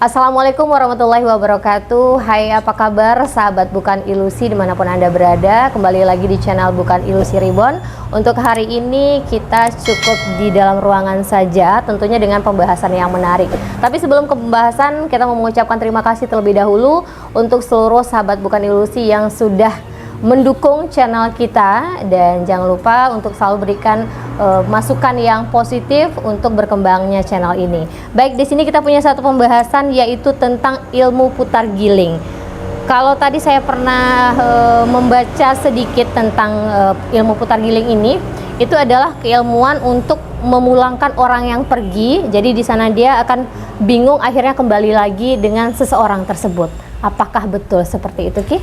Assalamualaikum warahmatullahi wabarakatuh. Hai, apa kabar sahabat Bukan Ilusi dimanapun Anda berada. Kembali lagi di channel Bukan Ilusi Reborn. Untuk hari ini kita cukup di dalam ruangan saja, tentunya dengan pembahasan yang menarik. Tapi sebelum ke pembahasan, kita mau mengucapkan terima kasih terlebih dahulu untuk seluruh sahabat Bukan Ilusi yang sudah mendukung channel kita, dan jangan lupa untuk selalu berikan masukan yang positif untuk berkembangnya channel ini. Baik, di sini kita punya satu pembahasan yaitu tentang ilmu putar giling. Kalau tadi saya pernah membaca sedikit tentang ilmu putar giling ini, itu adalah keilmuan untuk memulangkan orang yang pergi. Jadi di sana dia akan bingung, akhirnya kembali lagi dengan seseorang tersebut. Apakah betul seperti itu, Ki?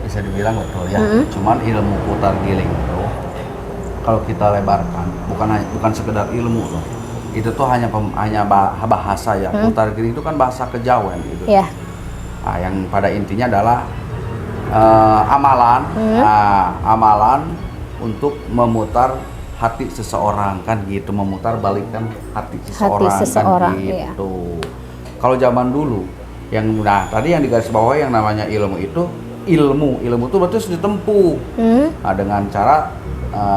Bisa dibilang betul ya. Cuman ilmu putar giling itu kalau kita lebarkan bukan sekedar ilmu loh. Itu tuh hanya bahasa ya. Putar giling itu kan bahasa kejawen gitu. Yeah. Nah, yang pada intinya adalah amalan. Amalan untuk memutar hati seseorang kan gitu, memutar balikkan hati seseorang kan gitu. Iya. Kalau zaman dulu tadi yang digarisbawahi yang namanya ilmu itu ilmu itu berarti harus ditempuh dengan cara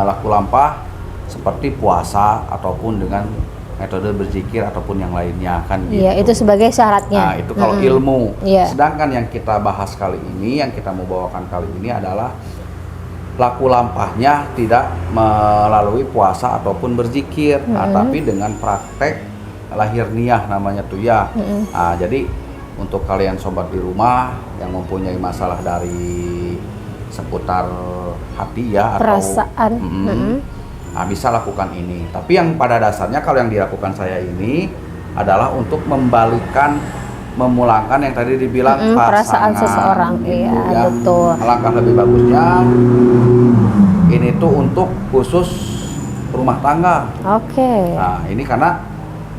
laku lampah seperti puasa ataupun dengan metode berzikir ataupun yang lainnya kan gitu. Iya, itu sebagai syaratnya. Nah, itu kalau ilmu. Yeah. Sedangkan yang kita bahas kali ini, yang kita mau bawakan kali ini adalah laku lampahnya tidak melalui puasa ataupun berzikir, tapi dengan praktek lahir niyah namanya tuh ya. Nah, jadi untuk kalian sobat di rumah yang mempunyai masalah dari seputar hati ya perasaan, nah, bisa lakukan ini. Tapi yang pada dasarnya kalau yang dilakukan saya ini adalah untuk memulangkan yang tadi dibilang perasaan seseorang. Gitu, iya, ya. betul. Alangkah lebih bagusnya ini tuh untuk khusus rumah tangga. Oke. Nah, ini karena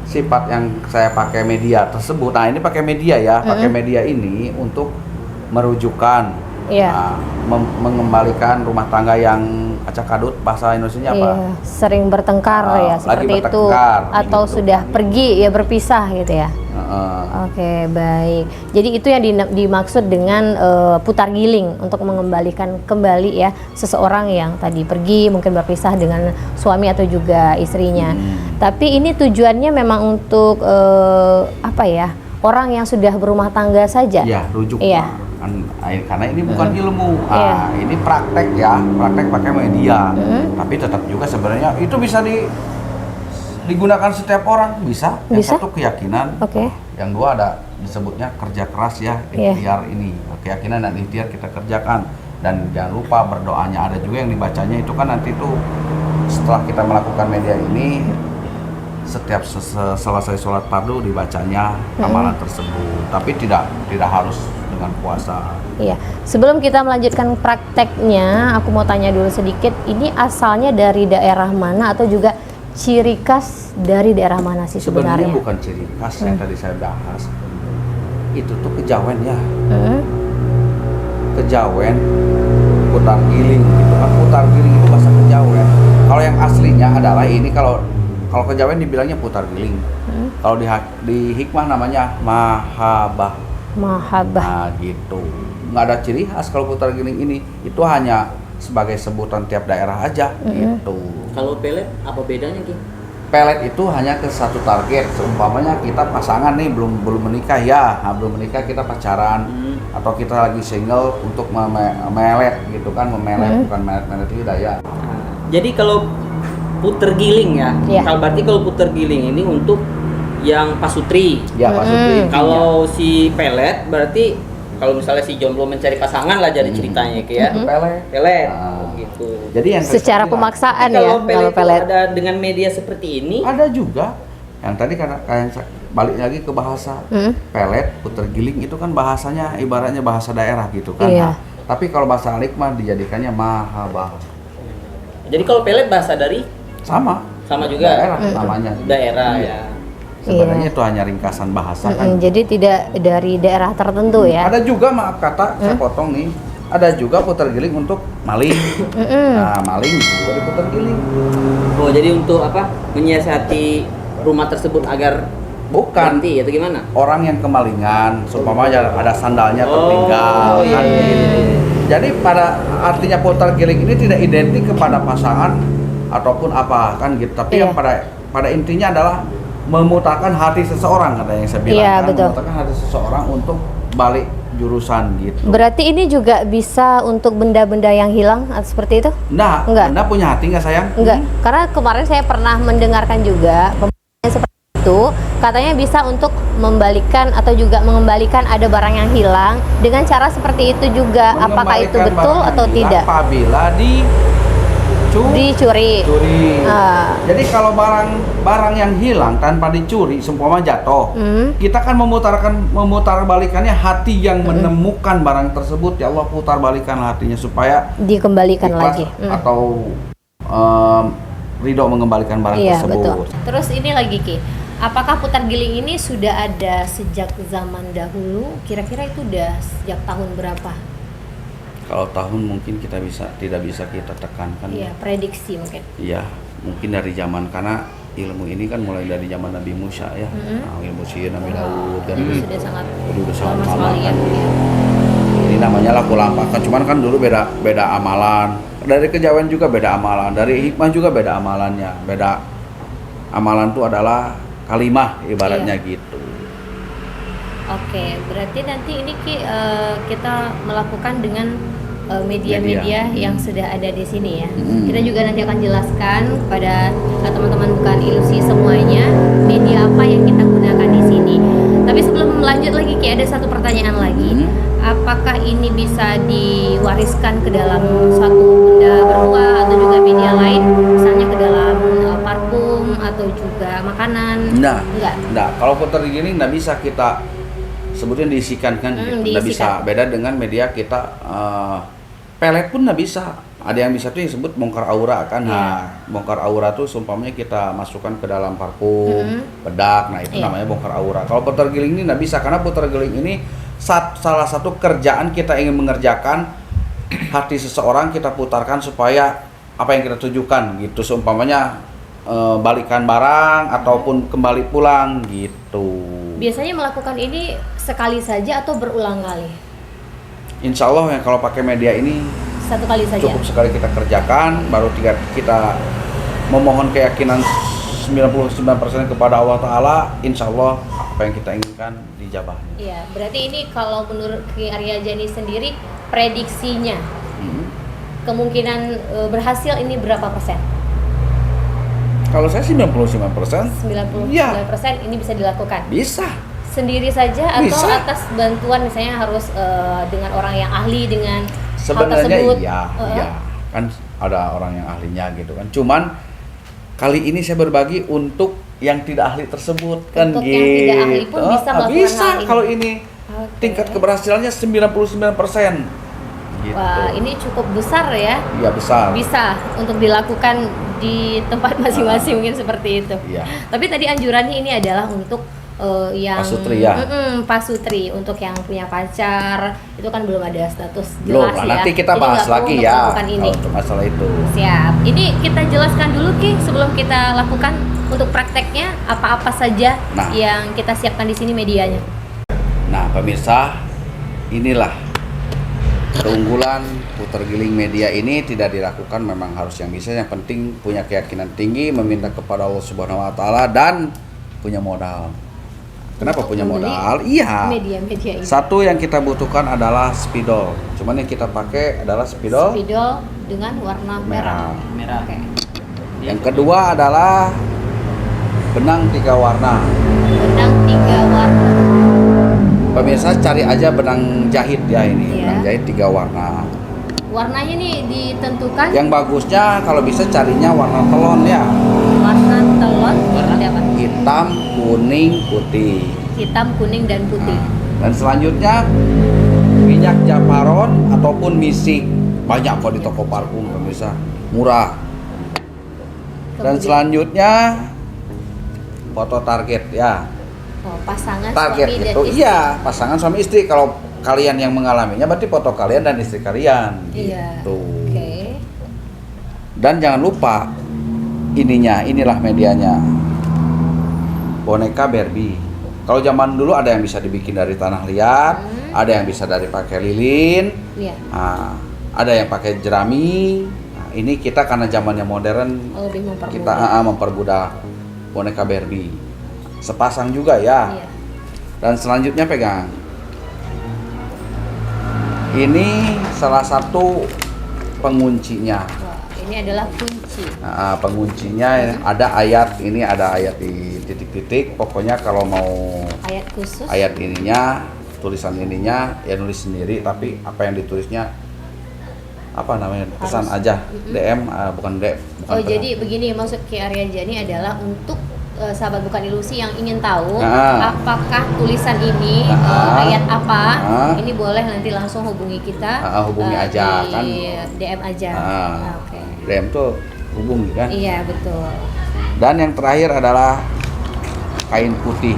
sifat yang saya pakai media tersebut. Nah, ini pakai media ya, pakai media ini untuk merujukan, mengembalikan rumah tangga yang acak adut, bahasa Indonesianya apa? Iya, sering bertengkar ya, seperti itu, atau gitu, sudah pergi ya, berpisah gitu ya. Oke, baik. Jadi itu yang dimaksud dengan putar giling, untuk mengembalikan kembali ya seseorang yang tadi pergi, mungkin berpisah dengan suami atau juga istrinya. Tapi ini tujuannya memang untuk orang yang sudah berumah tangga saja. Iya, rujuk. Iya. Karena ini bukan ilmu, ini praktek ya, praktek pakai media. Tapi tetap juga sebenarnya itu bisa digunakan setiap orang, bisa. Yang satu keyakinan, yang dua ada disebutnya kerja keras ya, ikhtiar ini, keyakinan dan ikhtiar kita kerjakan. Dan jangan lupa berdoanya, ada juga yang dibacanya itu kan nanti tuh setelah kita melakukan media ini, setiap selesai sholat fardu dibacanya amalan tersebut, tapi tidak harus dengan puasa. Iya. Sebelum kita melanjutkan prakteknya, aku mau tanya dulu sedikit, ini asalnya dari daerah mana atau juga ciri khas dari daerah mana sih sebenarnya? Sebenarnya bukan ciri khas yang tadi saya bahas. Itu tuh kejawen ya. Kejawen, putar giling gitu kan. Putar giling itu bahasa kejawen. Kalau yang aslinya adalah ini, kalau kejawen dibilangnya putar giling. Kalau di hikmah namanya mahabah. Nah gitu. Nggak ada ciri khas kalau putar giling ini. Itu hanya sebagai sebutan tiap daerah aja gitu. Kalau pelet apa bedanya, Ki? Pelet itu hanya ke satu target. Seumpamanya kita pasangan nih belum menikah ya. Nah, belum menikah kita pacaran atau kita lagi single untuk memelet gitu kan, bukan melet lidah ya. Jadi kalau puter giling ya. Kalau berarti kalau puter giling ini untuk yang pasutri. Ya, pasutri. Kalau si pelet berarti kalau misalnya si jomblo mencari pasangan lah jadi ceritanya kayak pelet. Gitu. Jadi yang secara pemaksaan ya. Kalau pelet ada dengan media seperti ini. Ada juga. Yang tadi karena balik lagi ke bahasa pelet, puter giling itu kan bahasanya ibaratnya bahasa daerah gitu kan. Iya. Tapi kalau bahasa hikmah dijadikannya mahabah. Jadi kalau pelet bahasa dari sama juga daerah namanya. Daerah ya. Sebenarnya itu hanya ringkasan bahasa kan. Jadi tidak dari daerah tertentu ya. Ada juga, maaf kata saya potong nih. Ada juga putar giling untuk maling. Nah, maling juga diputar giling. Oh, jadi untuk apa? Menyiasati rumah tersebut agar Bukan. Ganti atau gimana? Orang yang kemalingan, seumpama ada sandalnya tertinggal. Oh, iya, kan iya, gitu. iya. Jadi artinya putar giling ini tidak identik kepada pasangan ataupun apa kan gitu. Tapi yang pada intinya adalah memutarkan hati seseorang, kata yang saya bilang Iya, kan, betul. memutarkan hati seseorang untuk balik jurusan gitu. Berarti ini juga bisa untuk benda-benda yang hilang atau seperti itu? Enggak. Anda punya hati nggak sayang? Enggak, karena kemarin saya pernah mendengarkan juga pembahasan seperti itu, katanya bisa untuk membalikan atau juga mengembalikan ada barang yang hilang dengan cara seperti itu juga. Apakah itu Mengembalikan betul barang atau yang hilang tidak? Apabila Dicuri. Jadi kalau barang yang hilang tanpa dicuri, seumpama jatuh, kita kan memutar balikannya hati yang menemukan barang tersebut. Ya Allah, putar balikan hatinya supaya Dikembalikan ikhlas lagi. atau ridho mengembalikan barang tersebut. Betul. Terus ini lagi Ki, apakah putar giling ini sudah ada sejak zaman dahulu? Kira-kira itu udah sejak tahun berapa? Kalau tahun mungkin tidak bisa kita tekankan. Iya, prediksi mungkin. Iya, mungkin dari zaman, karena ilmu ini kan mulai dari zaman Nabi Musa ya. Nah, ilmu sihir Nabi Daud dan Sudah sangat udah sangat lama lama sekali ya. kan. Ini namanya laku lampakan. Cuman kan dulu beda amalan. Dari kejawen juga beda amalan, dari hikmah juga beda amalannya. Beda amalan itu adalah kalimah ibaratnya gitu. Oke, berarti nanti ini Ki, kita melakukan dengan media-media yang sudah ada di sini ya. Kita juga nanti akan jelaskan kepada teman-teman bukan ilusi semuanya media apa yang kita gunakan di sini. Tapi sebelum lanjut lagi Ki, ada satu pertanyaan lagi. Apakah ini bisa diwariskan ke dalam suatu benda beruang atau juga media lain, misalnya ke dalam parfum atau juga makanan? Enggak. Kalau putar gini enggak bisa kita sebutnya diisikan kan, nggak bisa. Beda dengan media kita pelet pun nggak bisa. Ada yang bisa tuh yang disebut bongkar aura kan. Nah, bongkar aura tuh seumpamanya kita masukkan ke dalam parfum, bedak. Nah itu namanya bongkar aura. Kalau putar giling ini nggak bisa, karena putar giling ini salah satu kerjaan kita ingin mengerjakan hati seseorang, kita putarkan supaya apa yang kita tujukan gitu. Seumpamanya balikan barang ataupun kembali pulang gitu. Biasanya melakukan ini sekali saja atau berulang kali? Insya Allah ya, kalau pakai media ini satu kali saja. Cukup sekali kita kerjakan, baru kita memohon keyakinan 99% kepada Allah Ta'ala. Insya Allah apa yang kita inginkan dijabahnya. Iya, berarti ini kalau menurut Ki Arya Jani sendiri prediksinya kemungkinan berhasil ini berapa persen? Kalau saya 99%. 99% ini bisa dilakukan? Bisa. Sendiri saja atau Bisa. atas bantuan misalnya harus dengan orang yang ahli dengan Sebenarnya hal tersebut? iya, kan ada orang yang ahlinya gitu kan. Cuman kali ini saya berbagi untuk yang tidak ahli tersebut kan Untuk gitu. yang tidak ahli pun bisa melakukan bisa hal ini. kalau ini tingkat keberhasilannya 99%. Gitu. Wah, ini cukup besar ya. Iya, besar. Bisa untuk dilakukan di tempat masing-masing mungkin seperti itu. Iya. Tapi tadi anjurannya ini adalah untuk yang Pasutri ya. Pasutri, untuk yang punya pacar itu kan belum ada status Belum jelas lah, ya. nanti kita Jadi bahas nggak perlu lagi untuk ya melakukan ini. kalau untuk masalah itu. Siap. Ini kita jelaskan dulu Ki sebelum kita lakukan untuk prakteknya apa-apa saja yang kita siapkan di sini medianya. Nah, pemirsa, inilah keunggulan putar giling media ini. Tidak dilakukan memang harus yang bisa, yang penting punya keyakinan tinggi, meminta kepada Allah Subhanahu wa Ta'ala, dan punya modal. Kenapa Untuk punya membeli modal? Iya. Media-media ini. Satu yang kita butuhkan adalah spidol. Cuman yang kita pakai adalah spidol dengan warna merah. Oke. Yang kedua adalah benang 3 warna. Benang 3 warna. Pemirsa cari aja benang jahit ya ini. Iya. Benang jahit 3 warna. Warnanya nih ditentukan. Yang bagusnya kalau bisa carinya warna telon ya. Warna telon ada apa? Hitam, kuning, putih. Hitam, kuning, dan putih. Dan selanjutnya minyak japaron ataupun misik. Banyak kok di toko parfum pemirsa, murah. Dan selanjutnya foto target ya. Pasangan Target suami dan itu istri. iya, pasangan suami istri. Kalau kalian yang mengalaminya berarti foto kalian dan istri kalian. Iya. Gitu. Oke. Dan jangan lupa inilah medianya. Boneka Barbie. Kalau zaman dulu ada yang bisa dibikin dari tanah liat, ada yang bisa dari pakai lilin, nah, ada yang pakai jerami. Nah, ini kita karena zamannya modern, lebih kita mempermudah boneka Barbie. Sepasang juga ya. Dan selanjutnya pegang. Ini salah satu penguncinya. Ini adalah kunci. Nah, penguncinya ada ayat, ini ada ayat di titik-titik. Pokoknya kalau mau Ayat khusus. ayat ininya, tulisan ininya ya nulis sendiri. Tapi apa yang ditulisnya apa namanya pesan aja, DM bukan DM. Bukan Oh pesan. jadi begini maksud Ki Arya Jani adalah untuk sahabat bukan ilusi yang ingin tahu apakah tulisan ini ayat apa, ini boleh nanti langsung hubungi kita. Hubungi aja di kan. DM aja. Oke. DM tuh hubungi kan. Iya betul. Dan yang terakhir adalah kain putih.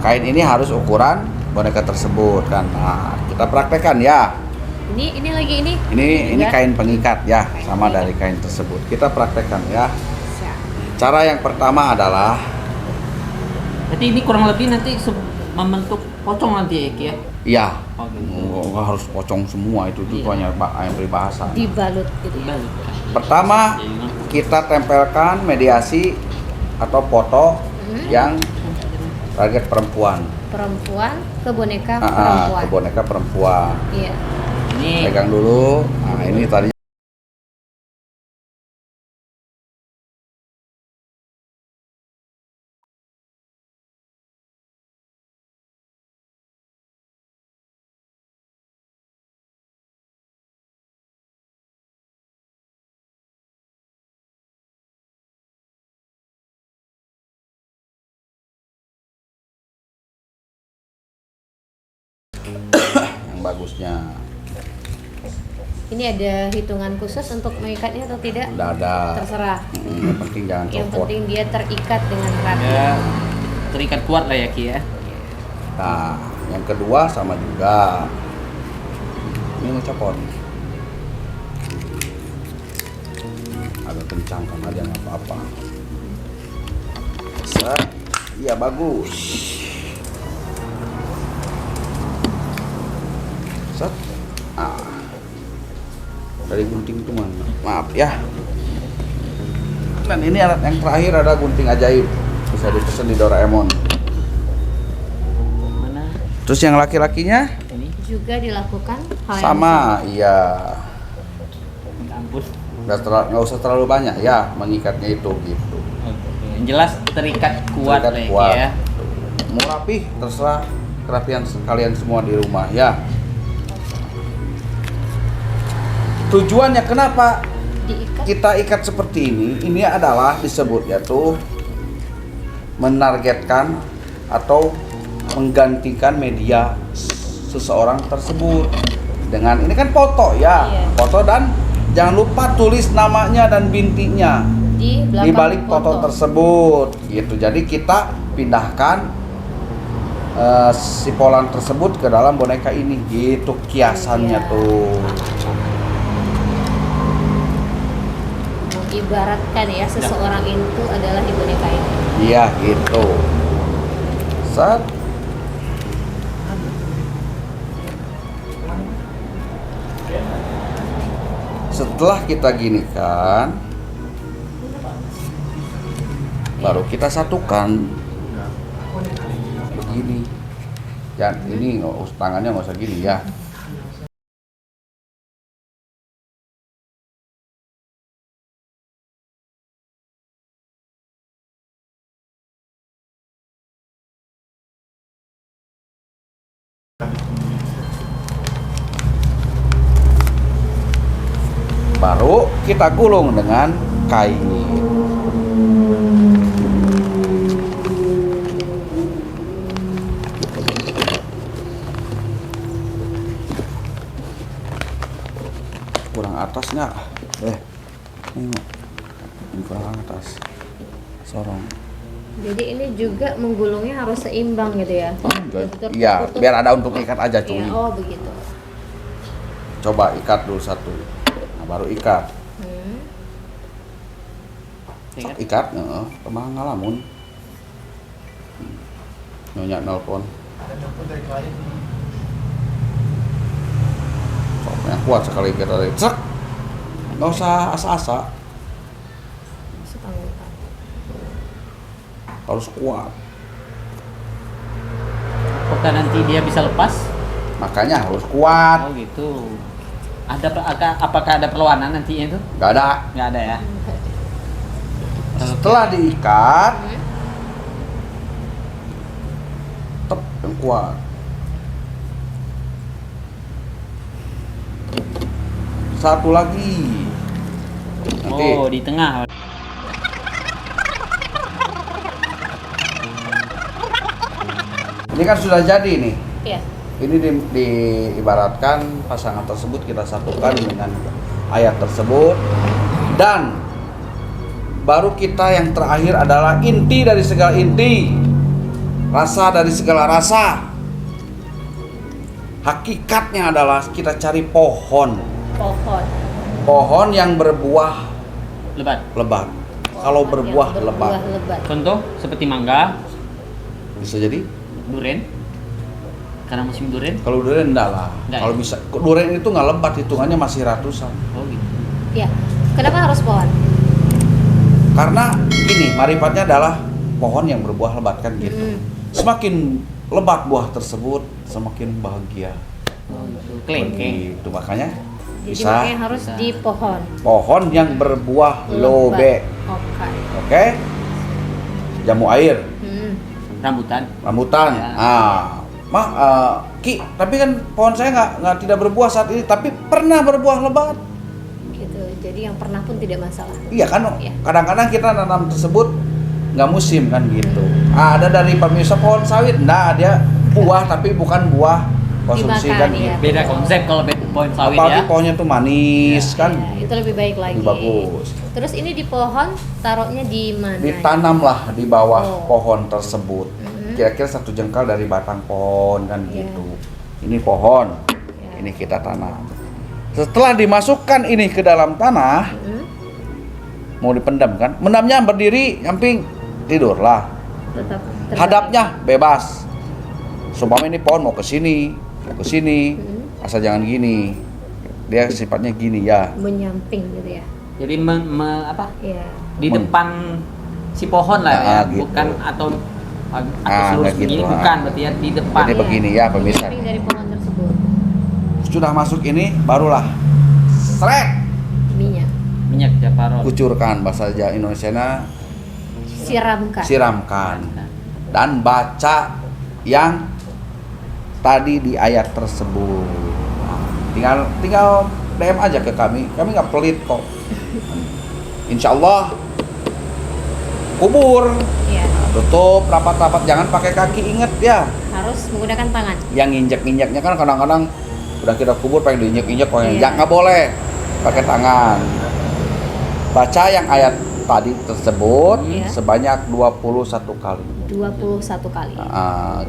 Kain ini harus ukuran boneka tersebut kan. Nah, kita praktekkan ya. Ini lagi ini. Ini kain pengikat ya, sama dari kain tersebut. Kita praktekkan ya. Cara yang pertama adalah Berarti ini kurang lebih nanti membentuk pocong nanti ya Ki ya? iya. Oh, gitu. Nggak harus pocong semua itu hanya yang peribahasa. Dibalut gitu. Pertama kita tempelkan mediasi atau foto yang target perempuan. Perempuan ke boneka perempuan. Ke boneka perempuan. Iya. Ini Pegang dulu. Nah, ini tadi yang bagusnya. Ini ada hitungan khusus untuk mengikatnya atau tidak? Udah ada. Terserah. Yang penting jangan Yang copot. penting dia terikat dengan rapi. ya terikat kuat lah ya Ki ya. Nah, yang kedua sama juga. Ini ngecopot. Agak kencang kan aja nggak apa-apa. Set. Iya bagus. Set. Dari gunting itu mana? Maaf ya. Dan ini alat yang terakhir ada gunting ajaib. Bisa dipesan di Doraemon. Mana? Terus yang laki-lakinya Ini. Juga dilakukan hal yang sama, iya. Minta ampun. Nggak usah terlalu banyak ya mengikatnya itu gitu. Yang jelas terikat kuat Terikat lah ya Ki kuat. ya. Mau rapih terserah kerapian kalian semua di rumah ya. Tujuannya kenapa diikat. kita ikat seperti ini adalah disebutnya tuh menargetkan atau menggantikan media seseorang tersebut dengan ini kan foto ya. Iya. Foto dan jangan lupa tulis namanya dan bintinya Di di belakang balik foto tersebut gitu. Jadi kita pindahkan si Polan tersebut ke dalam boneka ini gitu kiasannya Iya. tuh. Mengibaratkan ya seseorang itu adalah di boneka ini. Iya gitu. Set. Setelah kita gini kan, baru kita satukan begini. Ya ini tangannya nggak usah gini ya. Baru kita gulung dengan kain. Kurang atas nggak? Ini kurang atas. Sorong. Jadi ini juga menggulungnya harus seimbang gitu ya. Iya, biar ada untuk ikat aja cuy. Iya, oh begitu. Coba ikat dulu satu. Nah, baru ikat. Ikat, kemang ngalamun. Nyonya nelpon. Ada telepon dari klien. Soalnya kuat sekali kita dari cek. Nggak usah asa-asa, harus kuat. Apakah nanti dia bisa lepas? Makanya harus kuat. Oh gitu. Apakah ada perlawanan nantinya itu? Nggak ada. Nggak ada ya. Setelah diikat, tetap yang kuat. Satu lagi. Nanti Oh, di tengah. ini kan sudah jadi nih. Iya. Ini diibaratkan pasangan tersebut kita satukan dengan ayat tersebut, dan baru kita yang terakhir adalah inti dari segala inti, rasa dari segala rasa. Hakikatnya adalah kita cari pohon yang berbuah Lebat. Kalau berbuah lebat Contoh seperti mangga, bisa jadi. durian. Karena musim durian. Kalau durian enggak lah. Enggak Kalau ya? bisa durian itu nggak lebat, hitungannya masih ratusan. Oh gitu. Iya. Kenapa harus pohon? Karena gini, marifatnya adalah pohon yang berbuah lebat kan gitu. Semakin lebat buah tersebut, semakin bahagia. Oh gitu. Kelengkeng. Itu makanya Jadi bisa makanya harus Bisa. di pohon. pohon yang berbuah lobe. Oke. Oke? Jamu air, Rambutan. rambutan. Ya. Ki, tapi kan pohon saya nggak tidak berbuah saat ini, tapi pernah berbuah lebat. Gitu. Jadi yang pernah pun tidak masalah. Iya kan? Iya. Kadang-kadang kita nanam tersebut nggak musim kan gitu. Ada dari pemirsa pohon sawit, nah dia buah tapi bukan buah konsumsi Dimakan, kan iya. gitu. Beda konsep kalau pohon sawit Apalagi ya. pohonnya tuh manis kan, Iya, itu lebih baik lagi. lebih bagus. Terus ini di pohon taruhnya di mana? Ditanamlah di bawah Oh. pohon tersebut. Kira-kira 1 jengkal dari batang pohon kan Iya. gitu. Ini pohon, Iya. ini kita tanam. Setelah dimasukkan ini ke dalam tanah, mau dipendam kan? Mendamnya berdiri, nyamping, tidurlah. Tetap terbalik. Hadapnya bebas. Sumpama ini pohon mau ke sini, asal jangan gini. Dia sifatnya gini ya. menyamping gitu ya. Jadi Iya. di Men- depan si pohon lah ya, gitu. bukan atau Ah, lurus nggak begini, gitu, bukan ah. berarti ya di depan. Jadi begini ya pemirsa. Menyamping dari pohon tersebut. Sudah masuk ini barulah seret Minyak Japarot. kucurkan, bahasa Indonesianya siramkan. siramkan, dan baca yang tadi di ayat tersebut. Tinggal DM aja ke kami nggak pelit kok. Insya Allah kubur. Iya. Tutup rapat-rapat, jangan pakai kaki, inget ya. Harus menggunakan tangan. Yang injek-injeknya kan kadang-kadang udah kita kubur pengen diinjek-injek, Iya. nggak boleh pakai tangan. Baca yang ayat tadi tersebut Iya. sebanyak 21 kali. 21 kali.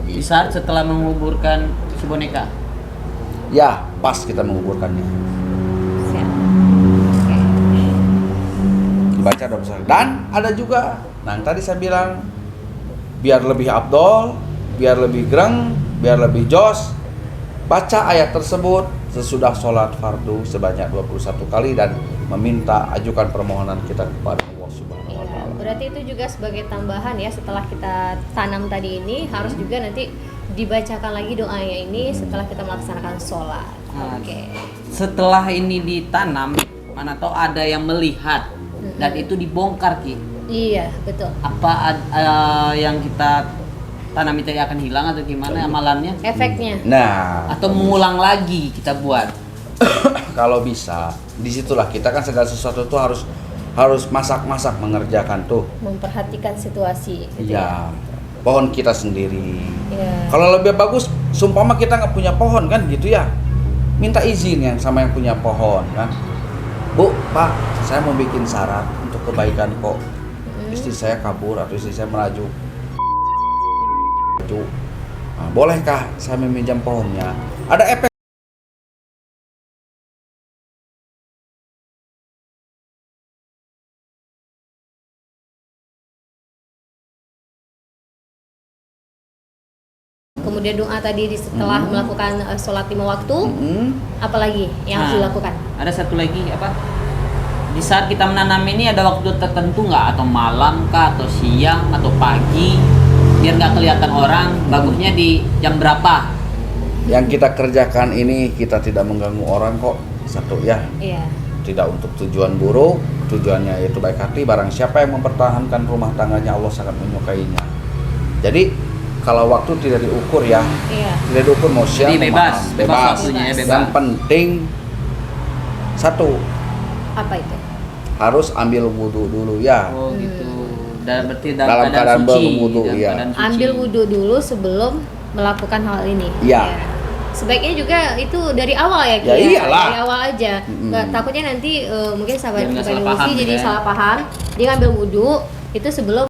Di Gitu. saat setelah menguburkan si boneka. Ya, pas kita menguburkannya. Siap. Oke. Dibaca 21. Dan ada juga, nah tadi saya bilang, biar lebih abdol, biar lebih greng, biar lebih jos, baca ayat tersebut sesudah sholat fardu sebanyak 21 kali dan meminta ajukan permohonan kita kepada Allah Subhanahu wa Iya, taala. berarti itu juga sebagai tambahan ya, setelah kita tanam tadi ini harus juga nanti dibacakan lagi doanya ini setelah kita melaksanakan sholat. Nah, Oke. Setelah ini ditanam, mana tahu ada yang melihat dan itu dibongkar Ki. Iya, betul. Apa yang kita tanam itu akan hilang atau gimana amalannya? Efeknya. Nah, Atau mengulang lagi kita buat? kalau bisa, disitulah kita kan segala sesuatu tuh harus masak-masak mengerjakan tuh. Memperhatikan situasi gitu Iya, pohon kita sendiri. Iya. Kalau lebih bagus, sumpama kita nggak punya pohon kan gitu ya, minta izin yang sama yang punya pohon kan. Bu, Pak, saya mau bikin syarat untuk kebaikan kok. Istri saya kabur atau istri saya melaju. Nah, bolehkah saya meminjam pohonnya? Ada efek kemudian doa tadi setelah melakukan sholat 5 waktu, apalagi yang harus dilakukan? Ada satu lagi apa? Di saat kita menanam ini ada waktu tertentu nggak? Atau malam kah? Atau siang? Atau pagi? Biar nggak kelihatan orang, bagusnya di jam berapa? Yang kita kerjakan ini kita tidak mengganggu orang kok. Satu ya. Iya. Tidak untuk tujuan buruk, tujuannya yaitu baik hati. Barang siapa yang mempertahankan rumah tangganya, Allah sangat menyukainya. Jadi kalau waktu tidak diukur ya, tidak diukur mau siang Jadi mau bebas, malam. bebas waktunya ya, bebas. Yang penting satu, Apa itu? harus ambil wudhu dulu ya. Oh gitu. Dan berarti dalam Dalam keadaan suci. berwudu, Dalam iya. keadaan suci. Ambil wudhu dulu sebelum melakukan hal ini. Iya. Ya. Sebaiknya juga itu dari awal ya, Ki, Ya iyalah. dari awal aja. Nggak, takutnya nanti mungkin sahabat Biar nggak bukan salah paham ilusi jadi gitu ya. salah paham. Dia ngambil wudhu itu sebelum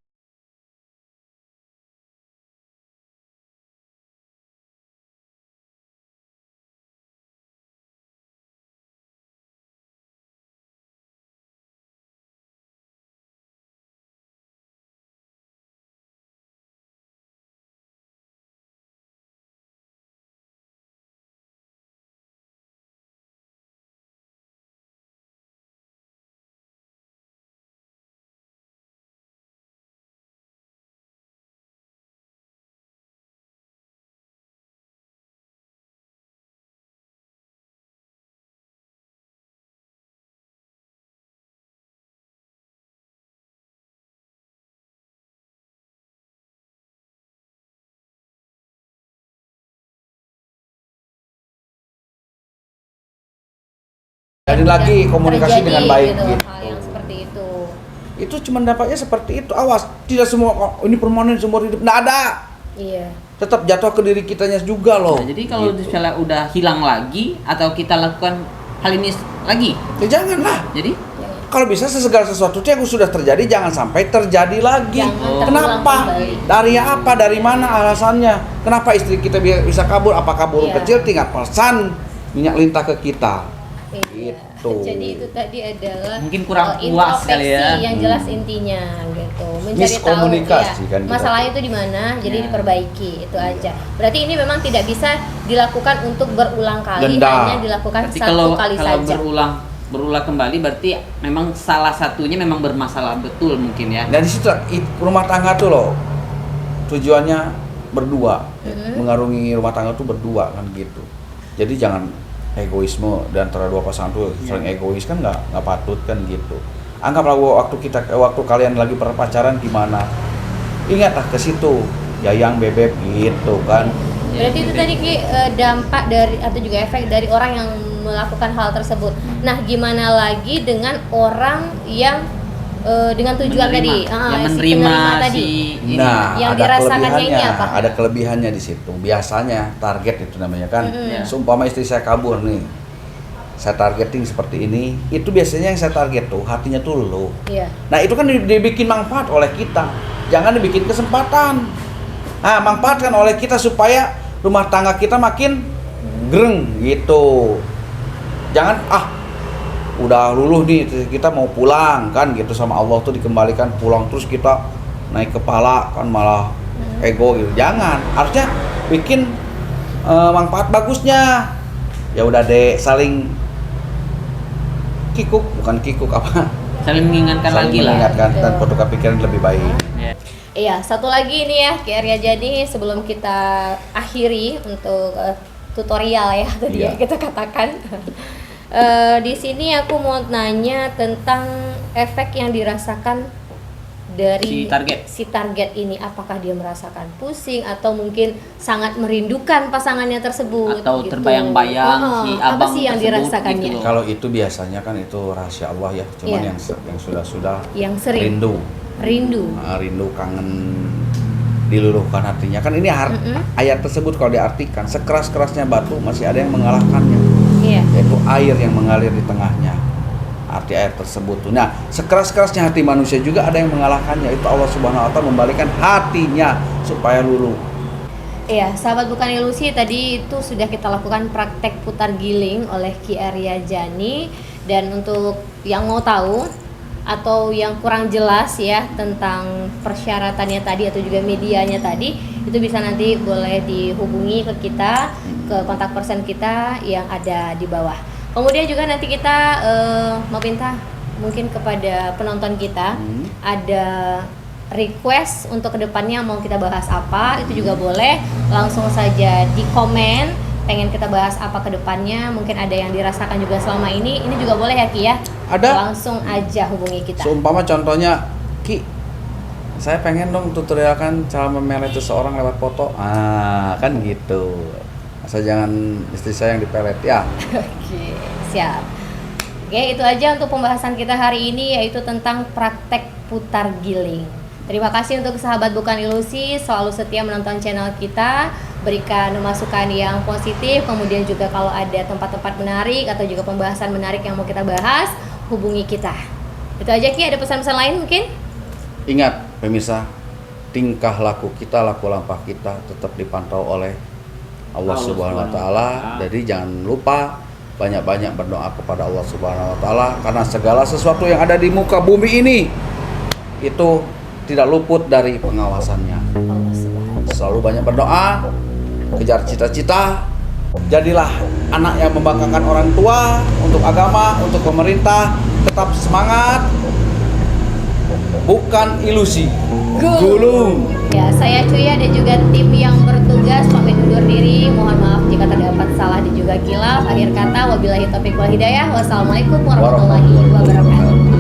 Jadi lagi komunikasi terjadi dengan baik gitu, gitu. hal yang seperti itu. Itu cuma dapatnya seperti itu. Awas, tidak semua ini permanen seumur hidup. Nggak ada. Iya. Tetap jatuh ke diri kitanya juga loh. Nah, jadi kalau Gitu. misalnya udah hilang lagi atau kita lakukan hal ini lagi, Ya janganlah. jadi Kalau bisa segala sesuatu yang sudah terjadi jangan sampai terjadi lagi. Jangan terulang Kenapa? kembali. Dari apa? Dari mana alasannya? Kenapa istri kita bisa kabur? Apakah burung Iya. kecil tinggal pesan minyak lintah ke kita? Iya. Gitu. Jadi itu tadi adalah Mungkin kurang puas introspeksi kali ya. yang jelas intinya gitu. Mencari Miskomunikasi tahu kan ya, kita. masalahnya itu di mana, jadi Ya. diperbaiki itu aja. Berarti ini memang tidak bisa dilakukan untuk berulang kali, Denda. hanya dilakukan berarti satu kalau kali kalau saja. berulang kembali berarti memang salah satunya memang bermasalah betul mungkin ya. Dan di situ rumah tangga tuh loh tujuannya berdua, mengarungi rumah tangga tuh berdua kan gitu. Jadi jangan egoisme di antara dua pasangan tuh saling egois kan nggak patut kan gitu. Anggaplah waktu kalian lagi berpacaran gimana, ingatlah ke situ, yayang bebek gitu kan. Berarti itu tadi Ki, dampak dari atau juga efek dari orang yang melakukan hal tersebut. Nah, gimana lagi dengan orang yang dengan tujuan Menerima, tadi, yang si menerima penerima tadi. si ini. Nah, Yang ada dirasakannya ini kelebihannya, apa? ada kelebihannya di situ. Biasanya target itu namanya kan. Ya. Seumpama istri saya kabur nih, saya targeting seperti ini. Itu biasanya yang saya target tuh hatinya tuh luluh. Iya. Nah itu kan dibikin manfaat oleh kita, jangan dibikin kesempatan. Nah manfaatkan oleh kita supaya rumah tangga kita makin greng gitu. Jangan udah luluh nih kita mau pulang kan gitu sama Allah tuh dikembalikan pulang terus kita naik kepala kan malah ego gitu. Jangan, harusnya bikin manfaat bagusnya. Ya udah deh saling bukan kikuk apa? Saling mengingatkan Saling lagi lah. mengingatkan dan Betul. bertukar pikiran lebih baik. Ya. Iya, satu lagi ini ya, Ki Arya. Jadi sebelum kita akhiri untuk tutorial ya tadi Iya. ya kita katakan. Di sini aku mau nanya tentang efek yang dirasakan dari Si target. target ini. Apakah dia merasakan pusing atau mungkin sangat merindukan pasangannya tersebut? Atau gitu. terbayang-bayang si apa abang sih yang tersebut dirasakannya? gitu loh. Kalau itu biasanya kan itu rahasia Allah ya, cuman Iya. yang sudah Yang sering rindu, rindu kangen diluluhkan hatinya. Kan ini ayat tersebut kalau diartikan sekeras-kerasnya batu masih ada yang mengalahkannya, Iya. yaitu air yang mengalir di tengahnya. Arti ayat tersebut tuh. Nah, sekeras-kerasnya hati manusia juga ada yang mengalahkannya, itu Allah Subhanahu wa taala membalikan hatinya supaya luluh. Iya, sahabat bukan ilusi, tadi itu sudah kita lakukan praktek putar giling oleh Ki Arya Jani. Dan untuk yang mau tahu atau yang kurang jelas ya tentang persyaratannya tadi atau juga medianya tadi, itu bisa nanti boleh dihubungi ke kita, ke kontak person kita yang ada di bawah. Kemudian juga nanti kita meminta mungkin kepada penonton kita ada request untuk kedepannya mau kita bahas apa, itu juga boleh langsung saja di komen pengen kita bahas apa kedepannya, mungkin ada yang dirasakan juga selama ini juga boleh ya Ki ya. Ada. Langsung aja hubungi kita. Seumpama contohnya, Ki, saya pengen dong tutorialkan cara memelet seseorang lewat foto. Kan gitu. Asal jangan istri saya yang dipelet ya. Oke, siap. Oke, itu aja untuk pembahasan kita hari ini, yaitu tentang praktek putar giling. Terima kasih untuk sahabat Bukan Ilusi, selalu setia menonton channel kita, berikan masukan yang positif, kemudian juga kalau ada tempat-tempat menarik atau juga pembahasan menarik yang mau kita bahas, hubungi kita. Itu aja Ki, ada pesan-pesan lain mungkin? Ingat pemirsa, tingkah laku kita, laku lampah kita tetap dipantau oleh Allah Subhanahu wa taala. Jadi jangan lupa banyak-banyak berdoa kepada Allah Subhanahu wa taala, karena segala sesuatu yang ada di muka bumi ini itu tidak luput dari pengawasannya. Selalu banyak berdoa, kejar cita-cita, jadilah anak yang membanggakan orang tua, untuk agama, untuk pemerintah. Tetap semangat, bukan ilusi. Gulung. Ya, saya Cuya dan juga tim yang bertugas pamit undur diri. Mohon maaf jika terdapat salah dan juga kilaf. Akhir kata, wabillahi taufiq wal hidayah. Wassalamualaikum warahmatullahi wabarakatuh.